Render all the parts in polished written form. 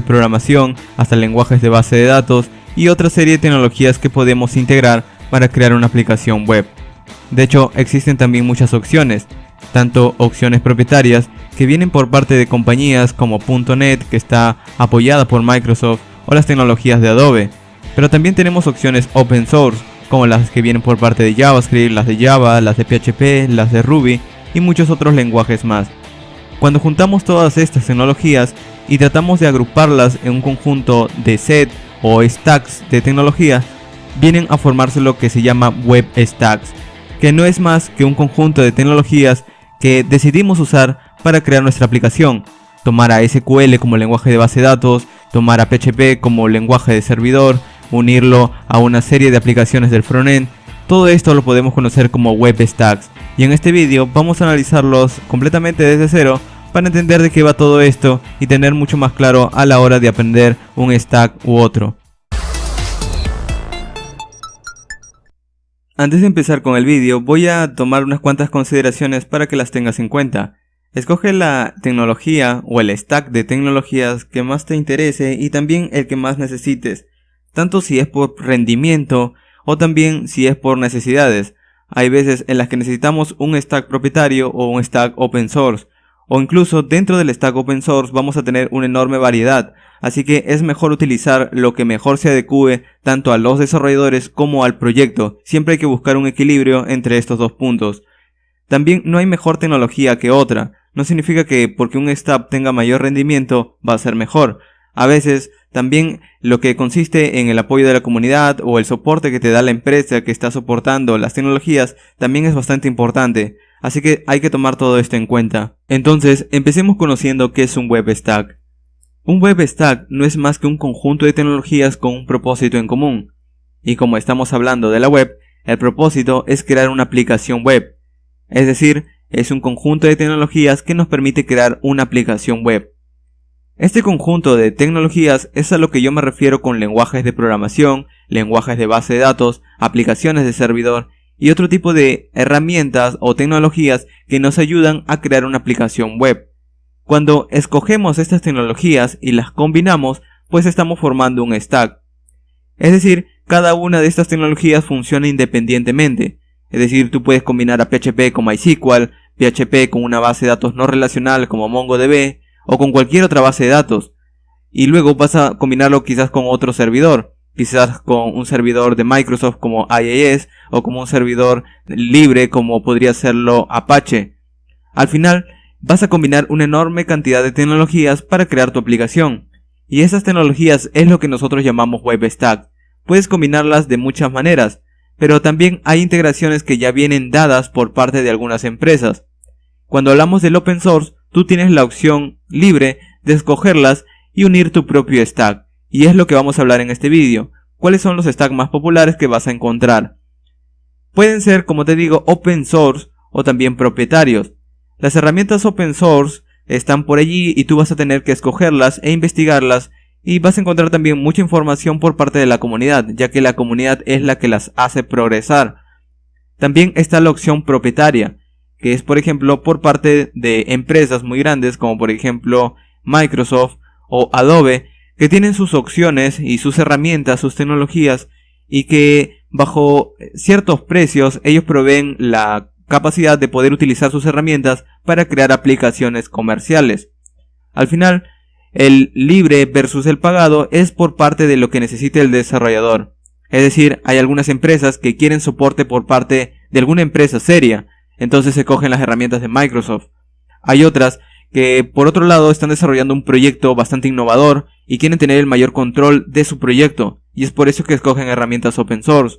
programación hasta lenguajes de base de datos y otra serie de tecnologías que podemos integrar para crear una aplicación web. De hecho, existen también muchas opciones, tanto opciones propietarias que vienen por parte de compañías como .NET, que está apoyada por Microsoft, o las tecnologías de Adobe, pero también tenemos opciones open source, como las que vienen por parte de JavaScript, las de Java, las de PHP, las de Ruby y muchos otros lenguajes más. Cuando juntamos todas estas tecnologías y tratamos de agruparlas en un conjunto de set o stacks de tecnología, vienen a formarse lo que se llama web stacks, que no es más que un conjunto de tecnologías que decidimos usar para crear nuestra aplicación. Tomar a SQL como lenguaje de base de datos, tomar a PHP como lenguaje de servidor, unirlo a una serie de aplicaciones del frontend. Todo esto lo podemos conocer como web stacks, y en este vídeo vamos a analizarlos completamente desde cero para entender de qué va todo esto y tener mucho más claro a la hora de aprender un stack u otro. Antes de empezar con el vídeo, voy a tomar unas cuantas consideraciones para que las tengas en cuenta. Escoge la tecnología o el stack de tecnologías que más te interese y también el que más necesites, tanto si es por rendimiento o también si es por necesidades. Hay veces en las que necesitamos un stack propietario o un stack open source, o incluso dentro del stack open source vamos a tener una enorme variedad, así que es mejor utilizar lo que mejor se adecue tanto a los desarrolladores como al proyecto. Siempre hay que buscar un equilibrio entre estos dos puntos. También no hay mejor tecnología que otra. No significa que porque un stack tenga mayor rendimiento va a ser mejor. A veces también lo que consiste en el apoyo de la comunidad o el soporte que te da la empresa que está soportando las tecnologías también es bastante importante. Así que hay que tomar todo esto en cuenta. Entonces, empecemos conociendo qué es un web stack. Un web stack no es más que un conjunto de tecnologías con un propósito en común. Y como estamos hablando de la web, el propósito es crear una aplicación web. Es decir, es un conjunto de tecnologías que nos permite crear una aplicación web. Este conjunto de tecnologías es a lo que yo me refiero con lenguajes de programación, lenguajes de base de datos, aplicaciones de servidor y otro tipo de herramientas o tecnologías que nos ayudan a crear una aplicación web. Cuando escogemos estas tecnologías y las combinamos, pues estamos formando un stack. Es decir, cada una de estas tecnologías funciona independientemente. Es decir, tú puedes combinar a PHP con MySQL, PHP con una base de datos no relacional como MongoDB o con cualquier otra base de datos. Y luego vas a combinarlo quizás con otro servidor, quizás con un servidor de Microsoft como IIS o como un servidor libre como podría serlo Apache. Al final vas a combinar una enorme cantidad de tecnologías para crear tu aplicación. Y esas tecnologías es lo que nosotros llamamos web stack. Puedes combinarlas de muchas maneras, pero también hay integraciones que ya vienen dadas por parte de algunas empresas. Cuando hablamos del open source, tú tienes la opción libre de escogerlas y unir tu propio stack. Y es lo que vamos a hablar en este vídeo. ¿Cuáles son los stacks más populares que vas a encontrar? Pueden ser, como te digo, open source o también propietarios. Las herramientas open source están por allí y tú vas a tener que escogerlas e investigarlas. Y vas a encontrar también mucha información por parte de la comunidad, ya que la comunidad es la que las hace progresar. También está la opción propietaria, que es por ejemplo por parte de empresas muy grandes como por ejemplo Microsoft o Adobe, que tienen sus opciones y sus herramientas, sus tecnologías, y que bajo ciertos precios ellos proveen la capacidad de poder utilizar sus herramientas para crear aplicaciones comerciales. Al final, el libre versus el pagado es por parte de lo que necesite el desarrollador. Es decir, hay algunas empresas que quieren soporte por parte de alguna empresa seria, entonces se cogen las herramientas de Microsoft. Hay otras que por otro lado están desarrollando un proyecto bastante innovador y quieren tener el mayor control de su proyecto, y es por eso que escogen herramientas open source.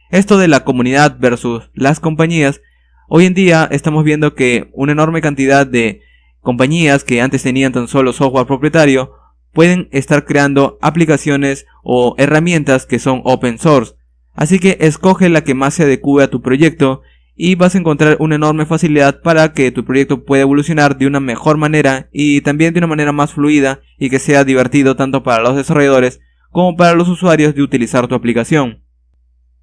Esto de la comunidad versus las compañías, hoy en día estamos viendo que una enorme cantidad de compañías que antes tenían tan solo software propietario pueden estar creando aplicaciones o herramientas que son open source. Así que escoge la que más se adecue a tu proyecto y vas a encontrar una enorme facilidad para que tu proyecto pueda evolucionar de una mejor manera y también de una manera más fluida y que sea divertido tanto para los desarrolladores como para los usuarios de utilizar tu aplicación.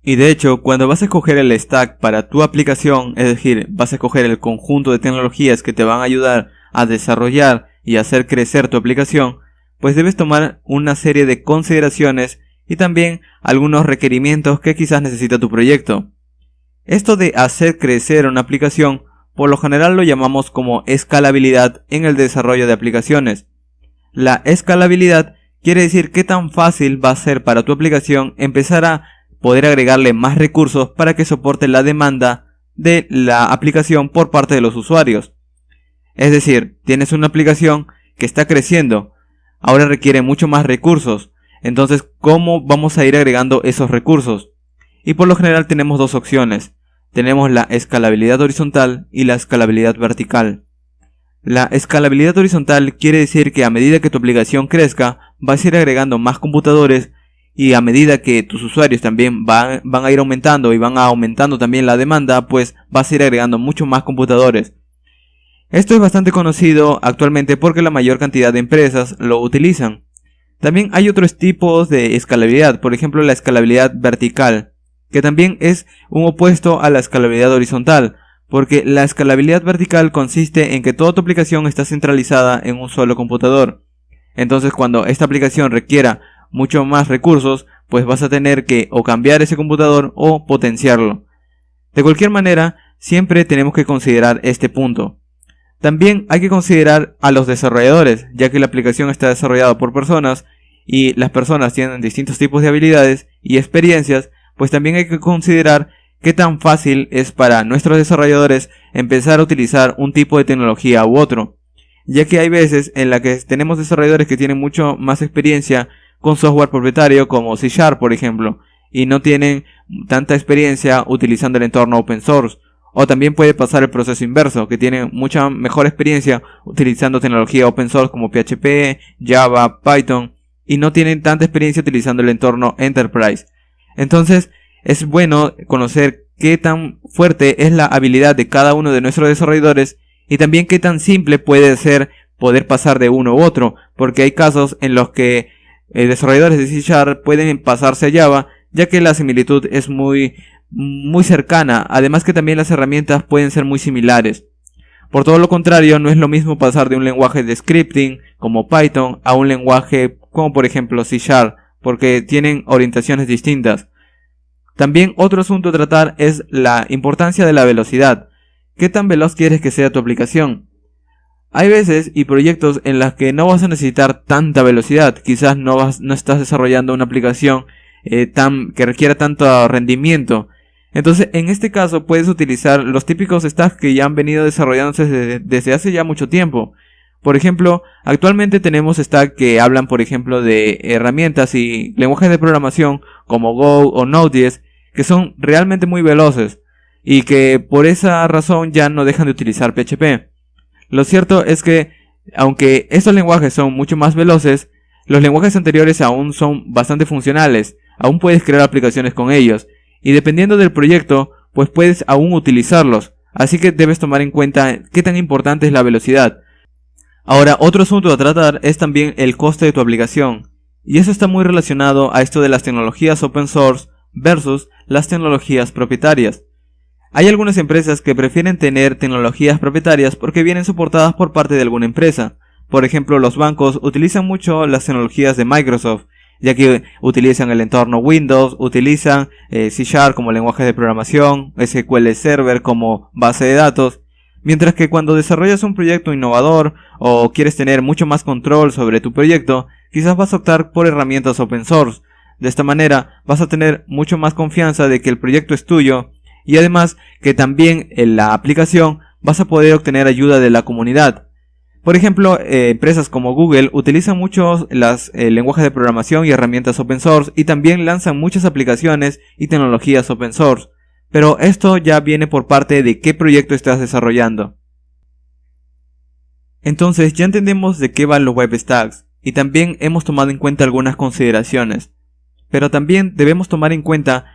Y de hecho, cuando vas a escoger el stack para tu aplicación, es decir, vas a escoger el conjunto de tecnologías que te van a ayudar a desarrollar y hacer crecer tu aplicación, pues debes tomar una serie de consideraciones y también algunos requerimientos que quizás necesita tu proyecto. Esto de hacer crecer una aplicación, por lo general lo llamamos como escalabilidad en el desarrollo de aplicaciones. La escalabilidad quiere decir qué tan fácil va a ser para tu aplicación empezar a poder agregarle más recursos para que soporte la demanda de la aplicación por parte de los usuarios. Es decir, tienes una aplicación que está creciendo, ahora requiere mucho más recursos, entonces ¿cómo vamos a ir agregando esos recursos? Y por lo general tenemos dos opciones. Tenemos la escalabilidad horizontal y la escalabilidad vertical. La escalabilidad horizontal quiere decir que a medida que tu aplicación crezca, vas a ir agregando más computadores y a medida que tus usuarios también van a ir aumentando y van aumentando también la demanda, pues vas a ir agregando mucho más computadores. Esto es bastante conocido actualmente porque la mayor cantidad de empresas lo utilizan. También hay otros tipos de escalabilidad, por ejemplo la escalabilidad vertical, que también es un opuesto a la escalabilidad horizontal, porque la escalabilidad vertical consiste en que toda tu aplicación está centralizada en un solo computador. Entonces cuando esta aplicación requiera mucho más recursos, pues vas a tener que o cambiar ese computador o potenciarlo. De cualquier manera, siempre tenemos que considerar este punto. También hay que considerar a los desarrolladores, ya que la aplicación está desarrollada por personas y las personas tienen distintos tipos de habilidades y experiencias, pues también hay que considerar qué tan fácil es para nuestros desarrolladores empezar a utilizar un tipo de tecnología u otro, ya que hay veces en la que tenemos desarrolladores que tienen mucho más experiencia con software propietario como C#, por ejemplo, y no tienen tanta experiencia utilizando el entorno open source. O también puede pasar el proceso inverso, que tienen mucha mejor experiencia utilizando tecnología open source como PHP, Java, Python, y no tienen tanta experiencia utilizando el entorno Enterprise. Entonces, es bueno conocer qué tan fuerte es la habilidad de cada uno de nuestros desarrolladores y también qué tan simple puede ser poder pasar de uno u otro, porque hay casos en los que desarrolladores de C# pueden pasarse a Java, ya que la similitud es muy cercana, además que también las herramientas pueden ser muy similares. Por todo lo contrario, no es lo mismo pasar de un lenguaje de scripting como Python a un lenguaje como por ejemplo C#, porque tienen orientaciones distintas. También otro asunto a tratar es la importancia de la velocidad. ¿Qué tan veloz quieres que sea tu aplicación? Hay veces y proyectos en los que no vas a necesitar tanta velocidad. Quizás no estás desarrollando una aplicación que requiera tanto rendimiento. Entonces, en este caso puedes utilizar los típicos stacks que ya han venido desarrollándose desde hace ya mucho tiempo. Por ejemplo, actualmente tenemos stacks que hablan, por ejemplo, de herramientas y lenguajes de programación como Go o Node.js, que son realmente muy veloces y que por esa razón ya no dejan de utilizar PHP. Lo cierto es que, aunque estos lenguajes son mucho más veloces, los lenguajes anteriores aún son bastante funcionales, aún puedes crear aplicaciones con ellos, y dependiendo del proyecto, pues puedes aún utilizarlos, así que debes tomar en cuenta qué tan importante es la velocidad. Ahora, otro asunto a tratar es también el coste de tu aplicación, y eso está muy relacionado a esto de las tecnologías open source versus las tecnologías propietarias. Hay algunas empresas que prefieren tener tecnologías propietarias porque vienen soportadas por parte de alguna empresa. Por ejemplo, los bancos utilizan mucho las tecnologías de Microsoft, ya que utilizan el entorno Windows, utilizan C# como lenguaje de programación, SQL Server como base de datos, mientras que cuando desarrollas un proyecto innovador o quieres tener mucho más control sobre tu proyecto, quizás vas a optar por herramientas open source. De esta manera vas a tener mucho más confianza de que el proyecto es tuyo y además que también en la aplicación vas a poder obtener ayuda de la comunidad. Por ejemplo, empresas como Google utilizan muchos los lenguajes de programación y herramientas open source y también lanzan muchas aplicaciones y tecnologías open source. Pero esto ya viene por parte de qué proyecto estás desarrollando. Entonces ya entendemos de qué van los web stacks y también hemos tomado en cuenta algunas consideraciones. Pero también debemos tomar en cuenta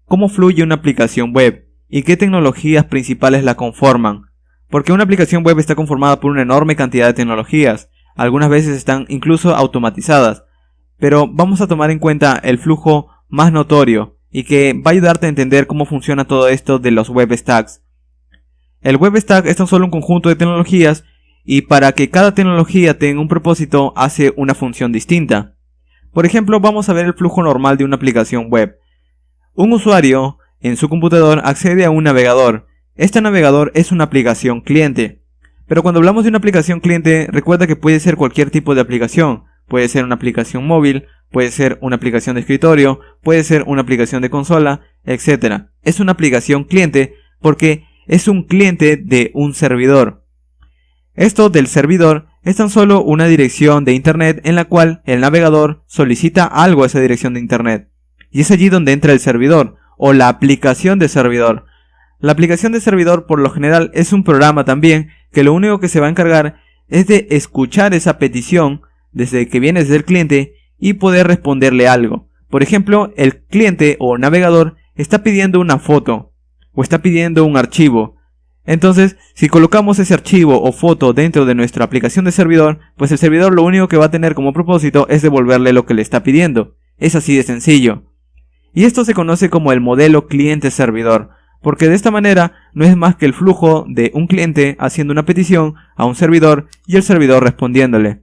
cómo fluye una aplicación web y qué tecnologías principales la conforman. Porque una aplicación web está conformada por una enorme cantidad de tecnologías, algunas veces están incluso automatizadas, pero vamos a tomar en cuenta el flujo más notorio y que va a ayudarte a entender cómo funciona todo esto de los web stacks. El web stack es tan solo un conjunto de tecnologías y para que cada tecnología tenga un propósito hace una función distinta. Por ejemplo, vamos a ver el flujo normal de una aplicación web. Un usuario en su computador accede a un navegador. Este navegador es una aplicación cliente. Pero cuando hablamos de una aplicación cliente, recuerda que puede ser cualquier tipo de aplicación. Puede ser una aplicación móvil, puede ser una aplicación de escritorio, puede ser una aplicación de consola, etc. Es una aplicación cliente porque es un cliente de un servidor. Esto del servidor es tan solo una dirección de internet en la cual el navegador solicita algo a esa dirección de internet. Y es allí donde entra el servidor o la aplicación de servidor. La aplicación de servidor por lo general es un programa también que lo único que se va a encargar es de escuchar esa petición desde que viene desde el cliente y poder responderle algo. Por ejemplo, el cliente o navegador está pidiendo una foto o está pidiendo un archivo. Entonces, si colocamos ese archivo o foto dentro de nuestra aplicación de servidor, pues el servidor lo único que va a tener como propósito es devolverle lo que le está pidiendo. Es así de sencillo. Y esto se conoce como el modelo cliente-servidor, porque de esta manera no es más que el flujo de un cliente haciendo una petición a un servidor y el servidor respondiéndole.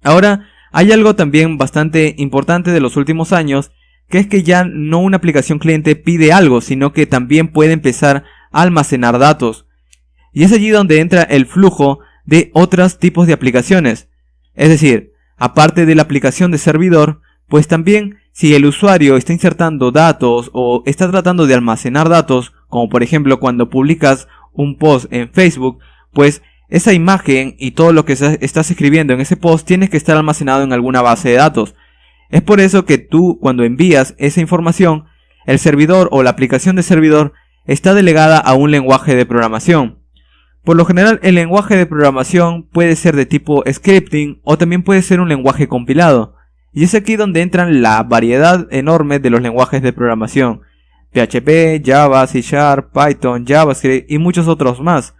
Ahora, hay algo también bastante importante de los últimos años, que es que ya no una aplicación cliente pide algo, sino que también puede empezar a almacenar datos. Y es allí donde entra el flujo de otros tipos de aplicaciones. Es decir, aparte de la aplicación de servidor, pues también si el usuario está insertando datos o está tratando de almacenar datos, como por ejemplo cuando publicas un post en Facebook, pues esa imagen y todo lo que estás escribiendo en ese post tiene que estar almacenado en alguna base de datos. Es por eso que tú, cuando envías esa información, el servidor o la aplicación de servidor está delegada a un lenguaje de programación. Por lo general, el lenguaje de programación puede ser de tipo scripting o también puede ser un lenguaje compilado. Y es aquí donde entran la variedad enorme de los lenguajes de programación. PHP, Java, C#, Python, JavaScript y muchos otros más.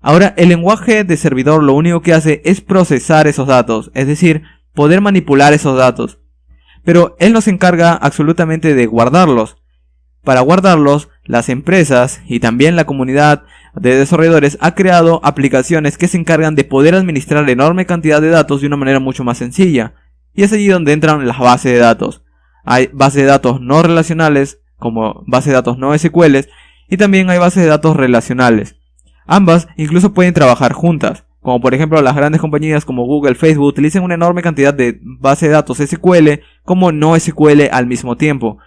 Ahora, el lenguaje de servidor lo único que hace es procesar esos datos, es decir, poder manipular esos datos. Pero él no se encarga absolutamente de guardarlos. Para guardarlos, las empresas y también la comunidad de desarrolladores ha creado aplicaciones que se encargan de poder administrar la enorme cantidad de datos de una manera mucho más sencilla. Y es allí donde entran las bases de datos. Hay bases de datos no relacionales, como bases de datos no SQL, y también hay bases de datos relacionales. Ambas incluso pueden trabajar juntas, como por ejemplo las grandes compañías como Google, Facebook utilizan una enorme cantidad de bases de datos SQL como no SQL al mismo tiempo.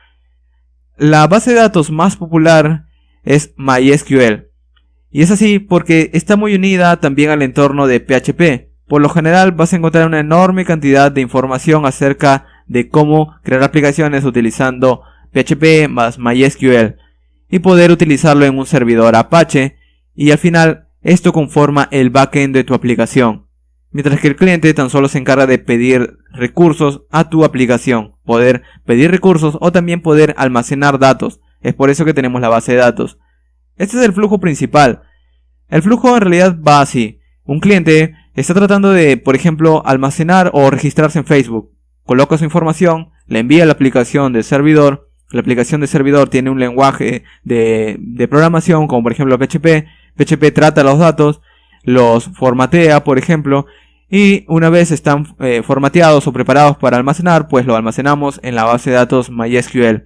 La base de datos más popular es MySQL, y es así porque está muy unida también al entorno de PHP. Por lo general vas a encontrar una enorme cantidad de información acerca de cómo crear aplicaciones utilizando PHP más MySQL y poder utilizarlo en un servidor Apache, y al final esto conforma el backend de tu aplicación, mientras que el cliente tan solo se encarga de pedir recursos a tu aplicación, poder pedir recursos o también poder almacenar datos. Es por eso que tenemos la base de datos. Este es el flujo principal. El flujo en realidad va así. Un cliente está tratando de, por ejemplo, almacenar o registrarse en Facebook. Coloca su información, le envía a la aplicación del servidor. La aplicación de servidor tiene un lenguaje de programación, como por ejemplo PHP. PHP trata los datos, los formatea, por ejemplo, y una vez están formateados o preparados para almacenar, pues lo almacenamos en la base de datos MySQL.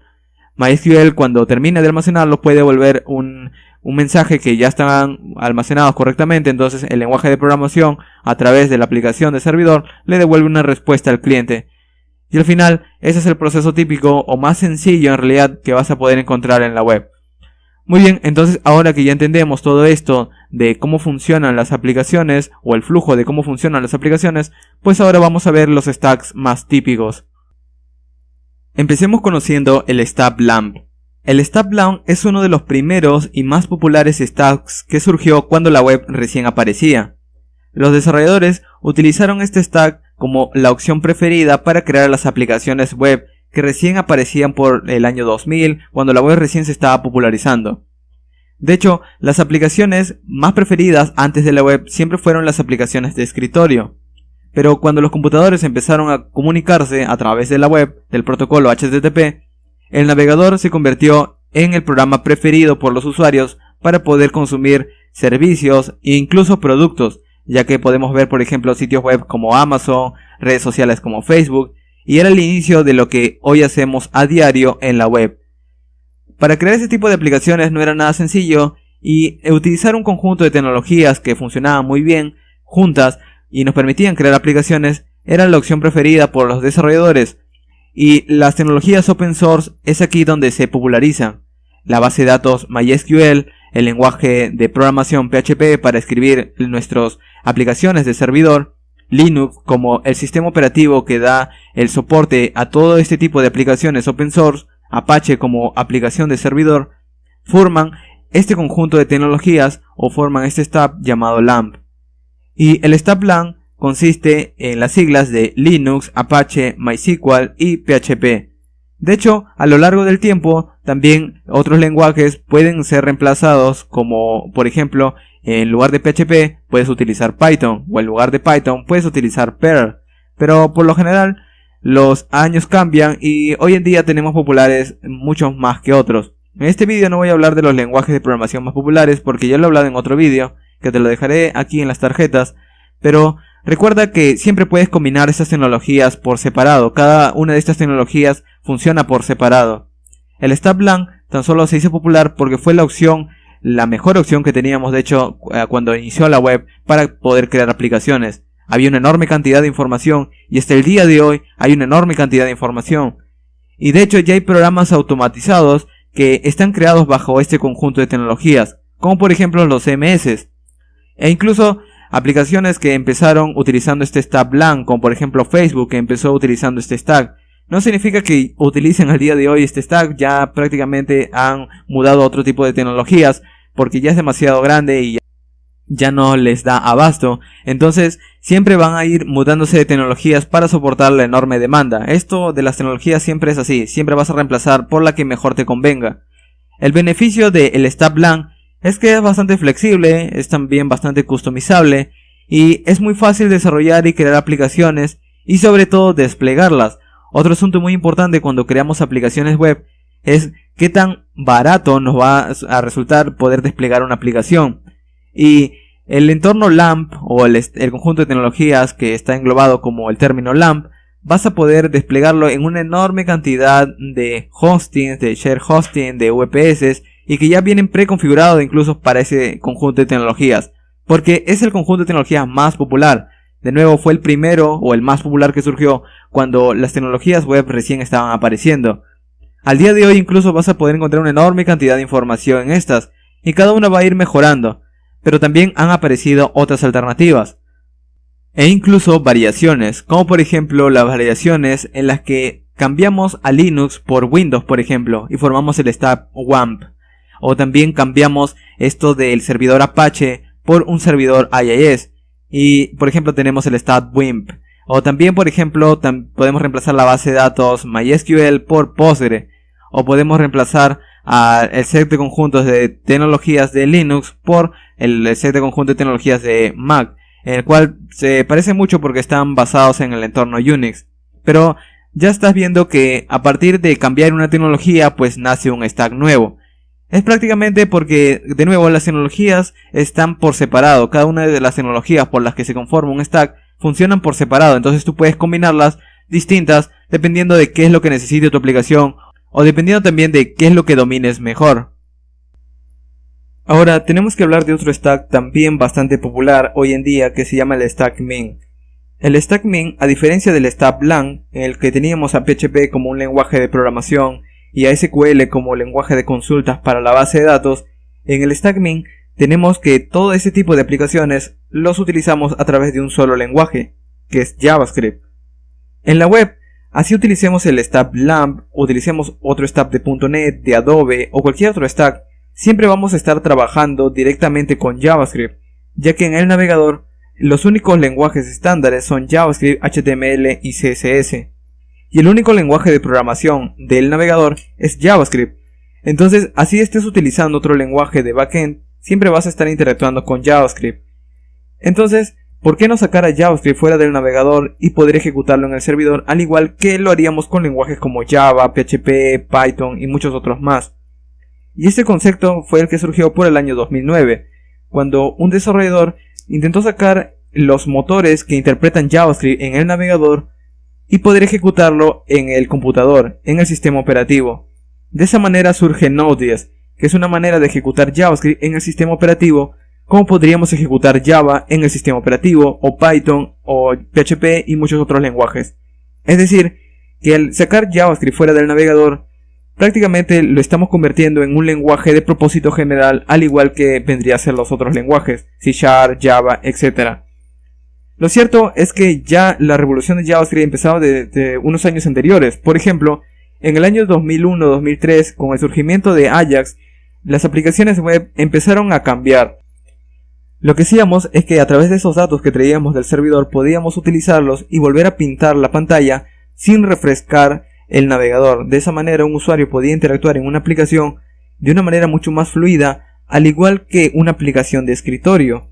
MySQL, cuando termine de almacenarlo, puede devolver un mensaje que ya están almacenados correctamente. Entonces el lenguaje de programación, a través de la aplicación de servidor, le devuelve una respuesta al cliente. Y al final, ese es el proceso típico o más sencillo en realidad que vas a poder encontrar en la web. Muy bien, entonces ahora que ya entendemos todo esto de cómo funcionan las aplicaciones o el flujo de cómo funcionan las aplicaciones, pues ahora vamos a ver los stacks más típicos. Empecemos conociendo el Stack LAMP. El Stack LAMP es uno de los primeros y más populares stacks que surgió cuando la web recién aparecía. Los desarrolladores utilizaron este stack como la opción preferida para crear las aplicaciones web que recién aparecían por el año 2000, cuando la web recién se estaba popularizando. De hecho, las aplicaciones más preferidas antes de la web siempre fueron las aplicaciones de escritorio. Pero cuando los computadores empezaron a comunicarse a través de la web, del protocolo HTTP, el navegador se convirtió en el programa preferido por los usuarios para poder consumir servicios e incluso productos. ya que podemos ver por ejemplo sitios web como Amazon, redes sociales como Facebook, y era el inicio de lo que hoy hacemos a diario en la web. Para crear este tipo de aplicaciones no era nada sencillo, y utilizar un conjunto de tecnologías que funcionaban muy bien juntas y nos permitían crear aplicaciones era la opción preferida por los desarrolladores. Y las tecnologías open source es aquí donde se popularizan. La base de datos MySQL, el lenguaje de programación PHP para escribir nuestras aplicaciones de servidor, Linux como el sistema operativo que da el soporte a todo este tipo de aplicaciones open source, Apache como aplicación de servidor, forman este conjunto de tecnologías o forman este stack llamado LAMP. Y el stack LAMP consiste en las siglas de Linux, Apache, MySQL y PHP. De hecho, a lo largo del tiempo, también otros lenguajes pueden ser reemplazados, como por ejemplo, en lugar de PHP puedes utilizar Python, o en lugar de Python puedes utilizar Perl. Pero por lo general, los años cambian y hoy en día tenemos populares muchos más que otros. En este vídeo no voy a hablar de los lenguajes de programación más populares porque ya lo he hablado en otro vídeo, que te lo dejaré aquí en las tarjetas, pero recuerda que siempre puedes combinar estas tecnologías por separado. Cada una de estas tecnologías funciona por separado. El stack LAMP tan solo se hizo popular porque fue la mejor opción que teníamos de hecho cuando inició la web para poder crear aplicaciones. Había una enorme cantidad de información y hasta el día de hoy hay una enorme cantidad de información. Y de hecho ya hay programas automatizados que están creados bajo este conjunto de tecnologías, como por ejemplo los CMS. E incluso aplicaciones que empezaron utilizando este stack LAMP, como por ejemplo Facebook, que empezó utilizando este stack. No significa que utilicen al día de hoy este stack, ya prácticamente han mudado a otro tipo de tecnologías, porque ya es demasiado grande y ya no les da abasto. Entonces siempre van a ir mudándose de tecnologías para soportar la enorme demanda. Esto de las tecnologías siempre es así, siempre vas a reemplazar por la que mejor te convenga. El beneficio del stack LAMP es que es bastante flexible, es también bastante customizable y es muy fácil desarrollar y crear aplicaciones y sobre todo desplegarlas. Otro asunto muy importante cuando creamos aplicaciones web es qué tan barato nos va a resultar poder desplegar una aplicación. Y el entorno LAMP o el conjunto de tecnologías que está englobado como el término LAMP, vas a poder desplegarlo en una enorme cantidad de hosting, de share hosting, de VPS y que ya vienen preconfigurados incluso para ese conjunto de tecnologías, porque es el conjunto de tecnologías más popular. De nuevo fue el primero o el más popular que surgió cuando las tecnologías web recién estaban apareciendo. Al día de hoy incluso vas a poder encontrar una enorme cantidad de información en estas y cada una va a ir mejorando, pero también han aparecido otras alternativas e incluso variaciones, como por ejemplo las variaciones en las que cambiamos a Linux por Windows por ejemplo y formamos el stack WAMP. O también cambiamos esto del servidor Apache por un servidor IIS. Y por ejemplo tenemos el stack WIMP. O también por ejemplo podemos reemplazar la base de datos MySQL por Postgre. O podemos reemplazar el set de conjuntos de tecnologías de Linux por el set de conjuntos de tecnologías de Mac. En el cual se parece mucho porque están basados en el entorno Unix. Pero ya estás viendo que a partir de cambiar una tecnología pues nace un stack nuevo. Es prácticamente porque, de nuevo, las tecnologías están por separado. Cada una de las tecnologías por las que se conforma un stack funcionan por separado. Entonces tú puedes combinarlas distintas dependiendo de qué es lo que necesite tu aplicación o dependiendo también de qué es lo que domines mejor. Ahora tenemos que hablar de otro stack también bastante popular hoy en día que se llama el stack Min. El stack Min, a diferencia del stack LAMP, en el que teníamos a PHP como un lenguaje de programación y a SQL como lenguaje de consultas para la base de datos, en el stack Min tenemos que todo ese tipo de aplicaciones los utilizamos a través de un solo lenguaje, que es JavaScript. En la web, así utilicemos el stack LAMP, utilicemos otro stack de .NET, de Adobe o cualquier otro stack, siempre vamos a estar trabajando directamente con JavaScript, ya que en el navegador los únicos lenguajes estándares son JavaScript, HTML y CSS. Y el único lenguaje de programación del navegador es JavaScript. Entonces, así estés utilizando otro lenguaje de backend, siempre vas a estar interactuando con JavaScript. Entonces, ¿por qué no sacar a JavaScript fuera del navegador y poder ejecutarlo en el servidor, al igual que lo haríamos con lenguajes como Java, PHP, Python y muchos otros más? Y este concepto fue el que surgió por el año 2009, cuando un desarrollador intentó sacar los motores que interpretan JavaScript en el navegador y poder ejecutarlo en el computador, en el sistema operativo. De esa manera surge Node.js, que es una manera de ejecutar JavaScript en el sistema operativo, como podríamos ejecutar Java en el sistema operativo, o Python, o PHP y muchos otros lenguajes. Es decir, que al sacar JavaScript fuera del navegador, prácticamente lo estamos convirtiendo en un lenguaje de propósito general, al igual que vendría a ser los otros lenguajes, C#, Java, etc. Lo cierto es que ya la revolución de JavaScript empezaba desde unos años anteriores. Por ejemplo, en el año 2001-2003, con el surgimiento de Ajax, las aplicaciones web empezaron a cambiar. Lo que hacíamos es que a través de esos datos que traíamos del servidor podíamos utilizarlos y volver a pintar la pantalla sin refrescar el navegador. De esa manera un usuario podía interactuar en una aplicación de una manera mucho más fluida, al igual que una aplicación de escritorio.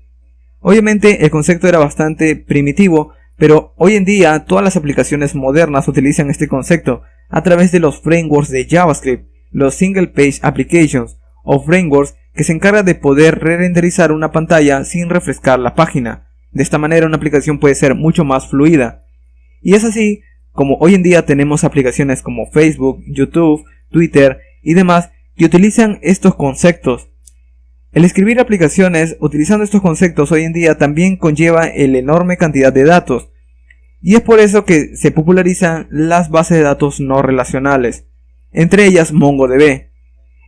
Obviamente el concepto era bastante primitivo, pero hoy en día todas las aplicaciones modernas utilizan este concepto a través de los frameworks de JavaScript, los Single Page Applications o frameworks que se encargan de poder re-renderizar una pantalla sin refrescar la página. De esta manera una aplicación puede ser mucho más fluida. Y es así como hoy en día tenemos aplicaciones como Facebook, YouTube, Twitter y demás que utilizan estos conceptos. El escribir aplicaciones utilizando estos conceptos hoy en día también conlleva la enorme cantidad de datos. Y es por eso que se popularizan las bases de datos no relacionales, entre ellas MongoDB.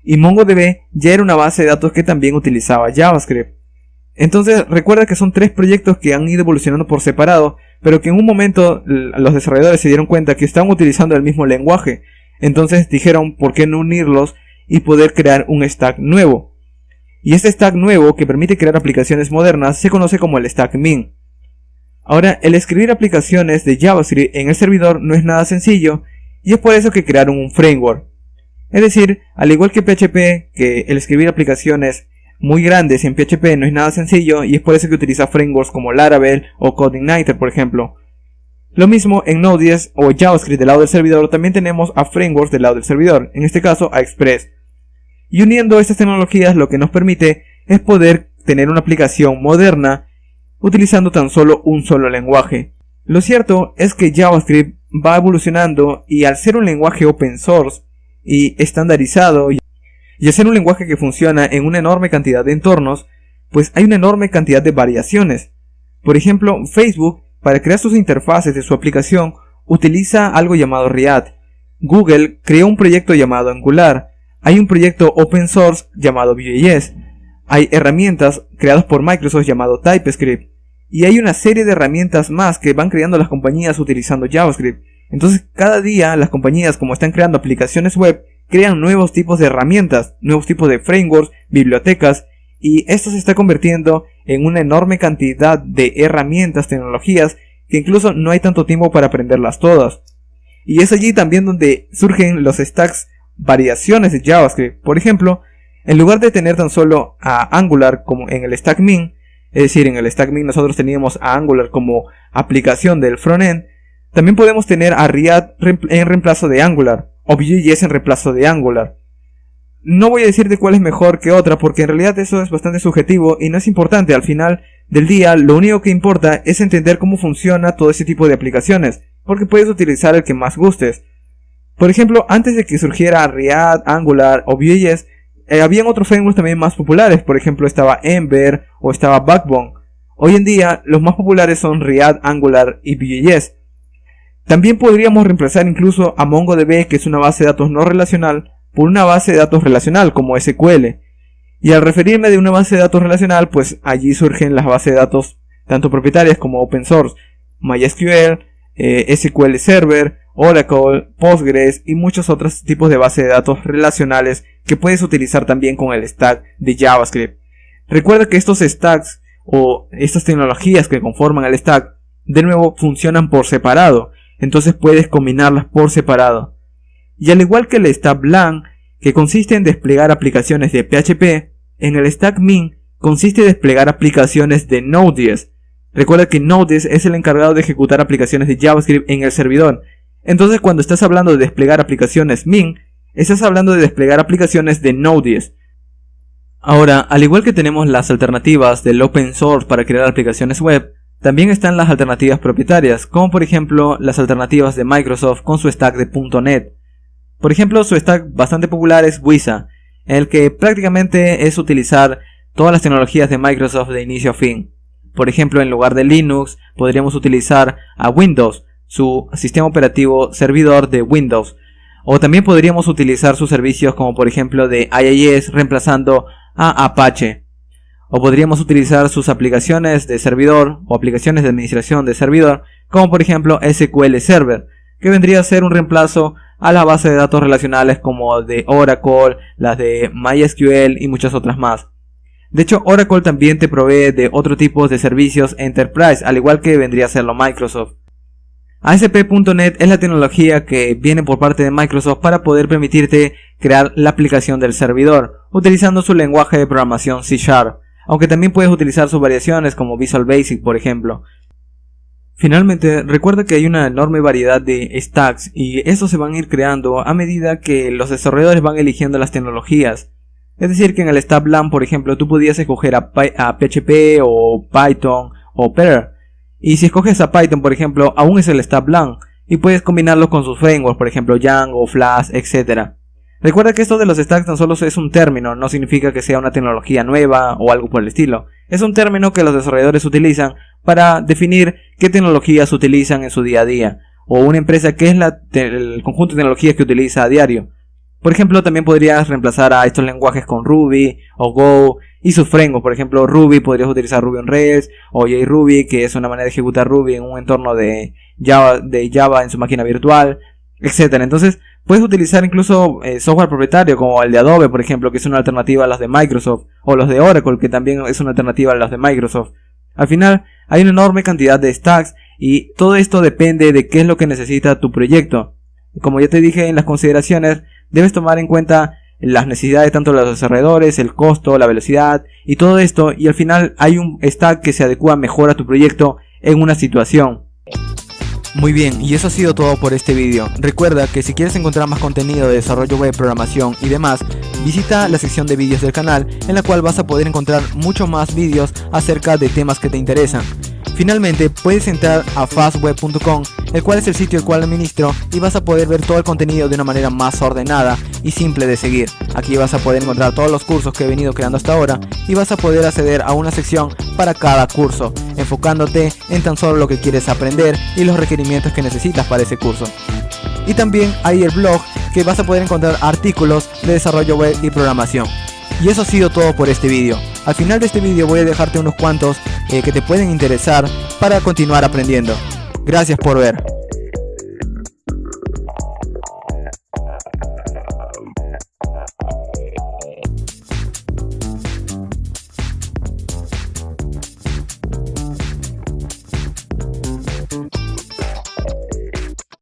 Y MongoDB ya era una base de datos que también utilizaba JavaScript. Entonces recuerda que son tres proyectos que han ido evolucionando por separado, pero que en un momento los desarrolladores se dieron cuenta que estaban utilizando el mismo lenguaje. Entonces dijeron por qué no unirlos y poder crear un stack nuevo. Y este stack nuevo que permite crear aplicaciones modernas se conoce como el Stack Min. Ahora, el escribir aplicaciones de JavaScript en el servidor no es nada sencillo y es por eso que crearon un framework. Es decir, al igual que PHP, que el escribir aplicaciones muy grandes en PHP no es nada sencillo y es por eso que utiliza frameworks como Laravel o CodeIgniter, por ejemplo. Lo mismo en Node.js o JavaScript del lado del servidor también tenemos a frameworks del lado del servidor, en este caso a Express. Y uniendo estas tecnologías lo que nos permite es poder tener una aplicación moderna utilizando tan solo un solo lenguaje. Lo cierto es que JavaScript va evolucionando y al ser un lenguaje open source y estandarizado y al ser un lenguaje que funciona en una enorme cantidad de entornos, pues hay una enorme cantidad de variaciones. Por ejemplo, Facebook, para crear sus interfaces de su aplicación, utiliza algo llamado React. Google creó un proyecto llamado Angular. Hay un proyecto open source llamado Vue.js. Hay herramientas creadas por Microsoft llamado TypeScript. Y hay una serie de herramientas más que van creando las compañías utilizando JavaScript. Entonces cada día las compañías, como están creando aplicaciones web, crean nuevos tipos de herramientas, nuevos tipos de frameworks, bibliotecas, y esto se está convirtiendo en una enorme cantidad de herramientas, tecnologías, que incluso no hay tanto tiempo para aprenderlas todas. Y es allí también donde surgen los stacks, variaciones de JavaScript. Por ejemplo, en lugar de tener tan solo a Angular como en el Stack Min, es decir, en el Stack Min nosotros teníamos a Angular como aplicación del frontend, también podemos tener a React en reemplazo de Angular, o Vue.js en reemplazo de Angular. No voy a decirte cuál es mejor que otra, porque en realidad eso es bastante subjetivo y no es importante. Al final del día, lo único que importa es entender cómo funciona todo ese tipo de aplicaciones, porque puedes utilizar el que más gustes. Por ejemplo, antes de que surgiera React, Angular o Vue.js, habían otros frameworks también más populares. Por ejemplo, estaba Ember o estaba Backbone. Hoy en día, los más populares son React, Angular y Vue.js. También podríamos reemplazar incluso a MongoDB, que es una base de datos no relacional, por una base de datos relacional como SQL. Y al referirme de una base de datos relacional, pues allí surgen las bases de datos tanto propietarias como open source, MySQL, SQL Server, Oracle, Postgres y muchos otros tipos de bases de datos relacionales que puedes utilizar también con el stack de JavaScript. Recuerda que estos stacks o estas tecnologías que conforman el stack de nuevo funcionan por separado, entonces puedes combinarlas por separado. Y al igual que el Stack Lang, que consiste en desplegar aplicaciones de PHP, en el Stack Min consiste en desplegar aplicaciones de Node.js. Recuerda que Node.js es el encargado de ejecutar aplicaciones de JavaScript en el servidor. Entonces cuando estás hablando de desplegar aplicaciones Min, estás hablando de desplegar aplicaciones de Node.js. Ahora, al igual que tenemos las alternativas del open source para crear aplicaciones web, También están las alternativas propietarias, como por ejemplo las alternativas de Microsoft con su stack de .NET. Por ejemplo, su stack bastante popular es Wisa, en el que prácticamente es utilizar todas las tecnologías de Microsoft de inicio a fin. Por ejemplo, en lugar de Linux, podríamos utilizar a Windows, su sistema operativo servidor de Windows. O también podríamos utilizar sus servicios como por ejemplo de IIS reemplazando a Apache. O podríamos utilizar sus aplicaciones de servidor o aplicaciones de administración de servidor, como por ejemplo SQL Server, que vendría a ser un reemplazo a la base de datos relacionales como de Oracle, las de MySQL y muchas otras más. De hecho, Oracle también te provee de otro tipo de servicios Enterprise, al igual que vendría a serlo Microsoft. ASP.NET es la tecnología que viene por parte de Microsoft para poder permitirte crear la aplicación del servidor, utilizando su lenguaje de programación C#, aunque también puedes utilizar sus variaciones como Visual Basic, por ejemplo. Finalmente, recuerda que hay una enorme variedad de stacks y estos se van a ir creando a medida que los desarrolladores van eligiendo las tecnologías. Es decir, que en el stack LAMP, por ejemplo, tú podías escoger a PHP o Python o Perl. Y si escoges a Python, por ejemplo, aún es el stack LAMP y puedes combinarlo con sus frameworks, por ejemplo Django, Flash, etc. Recuerda que esto de los stacks tan solo es un término, no significa que sea una tecnología nueva o algo por el estilo. Es un término que los desarrolladores utilizan para definir qué tecnologías utilizan en su día a día, o una empresa qué es el conjunto de tecnologías que utiliza a diario. Por ejemplo, también podrías reemplazar a estos lenguajes con Ruby o Go y sus frameworks. Por ejemplo, Ruby podrías utilizar Ruby on Rails o JRuby, que es una manera de ejecutar Ruby en un entorno de Java en su máquina virtual, etc. Entonces, puedes utilizar incluso software propietario como el de Adobe, por ejemplo, que es una alternativa a los de Microsoft, o los de Oracle, que también es una alternativa a los de Microsoft. Al final, hay una enorme cantidad de stacks y todo esto depende de qué es lo que necesita tu proyecto. Como ya te dije en las consideraciones, debes tomar en cuenta las necesidades tanto de los desarrolladores, el costo, la velocidad y todo esto, y al final hay un stack que se adecua mejor a tu proyecto en una situación. Muy bien, y eso ha sido todo por este vídeo. Recuerda que si quieres encontrar más contenido de desarrollo web, programación y demás, visita la sección de vídeos del canal, en la cual vas a poder encontrar mucho más vídeos acerca de temas que te interesan. Finalmente, puedes entrar a fastweb.com, el cual es el sitio el cual administro, y vas a poder ver todo el contenido de una manera más ordenada y simple de seguir. Aquí vas a poder encontrar todos los cursos que he venido creando hasta ahora, y vas a poder acceder a una sección para cada curso, enfocándote en tan solo lo que quieres aprender y los requerimientos que necesitas para ese curso. Y también hay el blog, que vas a poder encontrar artículos de desarrollo web y programación. Y eso ha sido todo por este vídeo. Al final de este vídeo voy a dejarte unos cuantos que te pueden interesar para continuar aprendiendo. Gracias por ver.